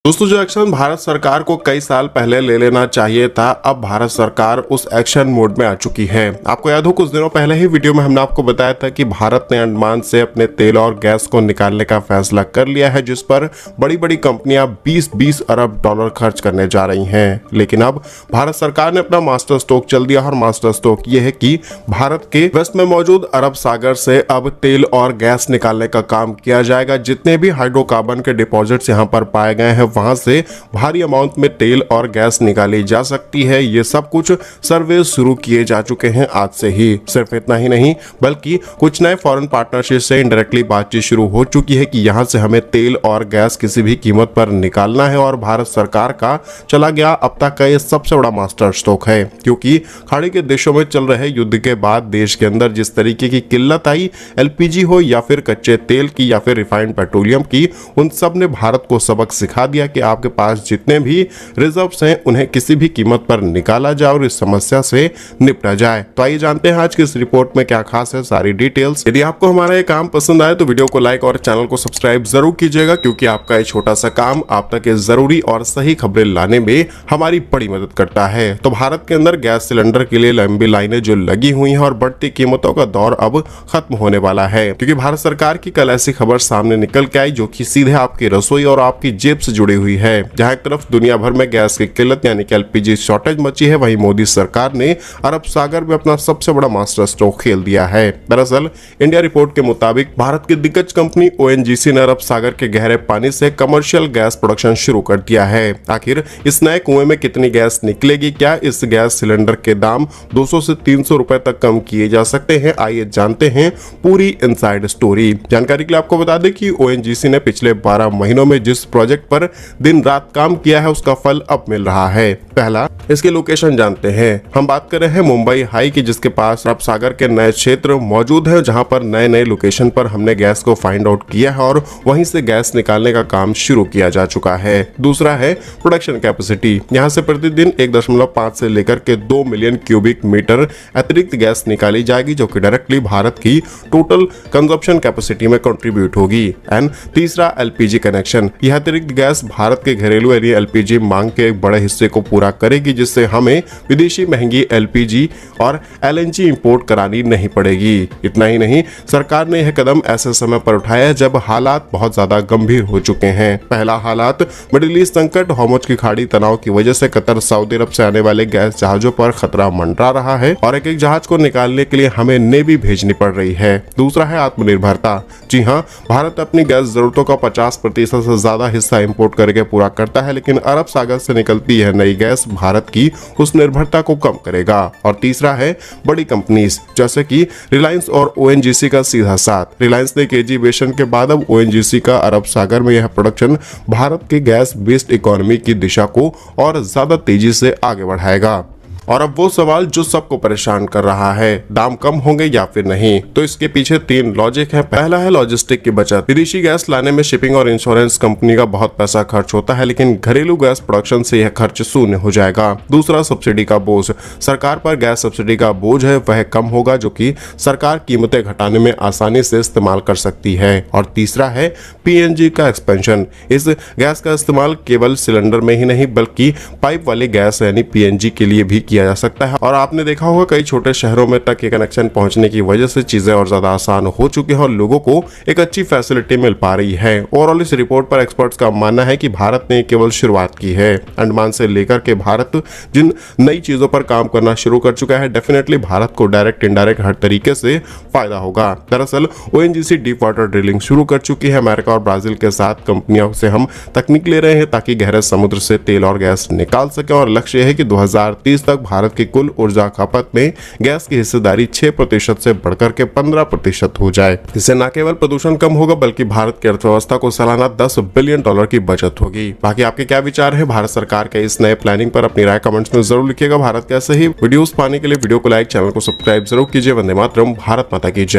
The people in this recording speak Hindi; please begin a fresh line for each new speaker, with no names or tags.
दोस्तों, जो एक्शन भारत सरकार को कई साल पहले ले लेना चाहिए था, अब भारत सरकार उस एक्शन मोड में आ चुकी है। आपको याद हो, कुछ दिनों पहले ही वीडियो में हमने आपको बताया था कि भारत ने अंडमान से अपने तेल और गैस को निकालने का फैसला कर लिया है, जिस पर बड़ी बड़ी कंपनियां 20-20 अरब डॉलर खर्च करने जा रही हैं। लेकिन अब भारत सरकार ने अपना मास्टर स्ट्रोक चल दिया और मास्टर स्ट्रोक ये है कि भारत के वेस्ट में मौजूद अरब सागर से अब तेल और गैस निकालने का काम किया जाएगा। जितने भी हाइड्रोकार्बन के डिपॉजिट्स यहाँ पर पाए गए हैं, वहां से भारी अमाउंट में तेल और गैस निकाली जा सकती है। ये सब कुछ सर्वे शुरू किए जा चुके हैं आज से ही। सिर्फ इतना ही नहीं, बल्कि कुछ नए फॉरेन पार्टनरशिप से इनडायरेक्टली बातचीत शुरू हो चुकी है कि यहां से हमें तेल और गैस किसी भी कीमत पर निकालना है। और भारत सरकार का चला गया अब तक का ये सबसे बड़ा मास्टर स्ट्रोक है, क्योंकि खाड़ी के देशों में चल रहे युद्ध के बाद देश के अंदर जिस तरीके की किल्लत आई, एलपीजी हो या फिर कच्चे तेल की या फिर रिफाइंड पेट्रोलियम की, उन सब ने भारत को सबक सिखा दिया कि आपके पास जितने भी रिजर्व्स हैं उन्हें किसी भी कीमत पर निकाला जाए और इस समस्या से निपटा जाए। तो आइए जानते हैं आज की इस रिपोर्ट में क्या खास है, सारी डिटेल्स। यदि आपको हमारा ये काम पसंद आए तो वीडियो को लाइक और चैनल को सब्सक्राइब जरूर कीजिएगा, क्योंकि आपका ये छोटा सा काम आप तक ये जरूरी और सही खबरें लाने में हमारी बड़ी मदद करता है। तो भारत के अंदर गैस सिलेंडर के लिए लंबी लाइनें जो लगी हुई हैं और बढ़ती कीमतों का दौर अब खत्म होने वाला है, क्योंकि भारत सरकार की कल ऐसी खबर सामने निकल के आई जो कि सीधे आपकी रसोई और आपकी जेब से जुड़ी हुई है। जहां एक तरफ दुनिया भर में गैस की किल्लत यानी कि एलपीजी शॉर्टेज मची है, वहीं मोदी सरकार ने अरब सागर में अपना सबसे बड़ा मास्टर स्ट्रोक खेल दिया है। दरअसल इंडिया रिपोर्ट के मुताबिक भारत की दिग्गज कंपनी ओएनजीसी ने अरब सागर के गहरे पानी से कमर्शियल गैस प्रोडक्शन शुरू कर दिया है। आखिर इस नए कुएं में कितनी गैस निकलेगी, क्या इस गैस सिलेंडर के दाम 200 से 300 रुपए तक कम किए जा सकते हैं? आइए जानते हैं पूरी इनसाइड स्टोरी। जानकारी के लिए आपको बता दें कि ओएनजीसी ने पिछले 12 महीनों में जिस प्रोजेक्ट पर दिन रात काम किया है, उसका फल अब मिल रहा है। पहला, इसकी लोकेशन जानते हैं। हम बात कर रहे हैं मुंबई हाई की, जिसके पास अरब सागर के नए क्षेत्र मौजूद है, जहां पर नए नए लोकेशन पर हमने गैस को फाइंड आउट किया है और वहीं से गैस निकालने का काम शुरू किया जा चुका है। दूसरा है प्रोडक्शन कैपेसिटी। यहां से प्रतिदिन 1.5 से लेकर के 2 मिलियन क्यूबिक मीटर अतिरिक्त गैस निकाली जाएगी, जो कि डायरेक्टली भारत की टोटल कंजप्शन कैपेसिटी में कंट्रीब्यूट होगी। एंड तीसरा, एलपीजी कनेक्शन। यह अतिरिक्त गैस भारत के घरेलू यानी एलपीजी मांग के एक बड़े हिस्से को पूरा करेगी, जिससे हमें विदेशी महंगी एलपीजी और एलएनजी इंपोर्ट करानी नहीं पड़ेगी। इतना ही नहीं, सरकार ने यह कदम ऐसे समय पर उठाया जब हालात बहुत ज्यादा गंभीर हो चुके हैं। पहला हालात मिडिल ईस्ट संकट, होर्मुज की खाड़ी तनाव की वजह से कतर सऊदी अरब से आने वाले गैस जहाजों पर खतरा मंडरा रहा है और एक एक जहाज को निकालने के लिए हमें नेवी भेजनी पड़ रही है। दूसरा है आत्मनिर्भरता। जी हाँ, भारत अपनी गैस जरूरतों का 50% से ज्यादा हिस्सा इंपोर्ट करके पूरा करता है, लेकिन अरब सागर से निकलती है नई गैस भारत की उस निर्भरता को कम करेगा। और तीसरा है बड़ी कंपनीज, जैसे कि रिलायंस और ओएनजीसी का सीधा साथ। रिलायंस ने केजी बेसन के बाद अब ओएनजीसी का अरब सागर में यह प्रोडक्शन भारत के गैस बेस्ड इकोनॉमी की दिशा को और ज्यादा तेजी से आगे बढ़ाएगा। और अब वो सवाल जो सबको परेशान कर रहा है, दाम कम होंगे या फिर नहीं? तो इसके पीछे 3 लॉजिक है। पहला है लॉजिस्टिक की बचत। विदेशी गैस लाने में शिपिंग और इंश्योरेंस कंपनी का बहुत पैसा खर्च होता है, लेकिन घरेलू गैस प्रोडक्शन से यह खर्च शून्य हो जाएगा। दूसरा, सब्सिडी का बोझ। सरकार पर गैस सब्सिडी का बोझ है वह कम होगा, जो कि सरकार कीमतें घटाने में आसानी से इस्तेमाल कर सकती है। और तीसरा है पीएनजी का एक्सपेंशन। इस गैस का इस्तेमाल केवल सिलेंडर में ही नहीं बल्कि पाइप वाली गैस यानी पीएनजी के लिए भी किया जा सकता है। और आपने देखा होगा कई छोटे शहरों में तक ये कनेक्शन पहुंचने की वजह से चीजें और ज्यादा आसान हो चुकी हैं और लोगों को एक अच्छी फैसिलिटी मिल पा रही है। ओवरऑल इस रिपोर्ट पर एक्सपर्ट्स का मानना है कि भारत ने केवल शुरुआत की है। अंडमान से लेकर के भारत जिन नई चीजों पर काम करना शुरू कर चुका है, डेफिनेटली भारत को डायरेक्ट इनडायरेक्ट हर तरीके से फायदा होगा। दरअसल ओएनजीसी डीप वाटर ड्रिलिंग शुरू कर चुकी है। अमेरिका और ब्राजील के साथ कंपनियों से हम तकनीक ले रहे हैं ताकि गहरे समुद्र से तेल और गैस निकाल सके, और लक्ष्य है कि 2030 तक भारत की कुल ऊर्जा खपत में गैस की हिस्सेदारी 6% से बढ़कर के 15% हो जाए। इससे न केवल प्रदूषण कम होगा बल्कि भारत की अर्थव्यवस्था को सालाना $10 बिलियन की बचत होगी। बाकी आपके क्या विचार है भारत सरकार के इस नए प्लानिंग पर? अपनी राय कमेंट्स में जरूर लिखिएगा। भारत के ऐसे ही वीडियोस पाने के लिए वीडियो को लाइक, चैनल को सब्सक्राइब जरूर कीजिए। वंदे मातरम, भारत माता की जय।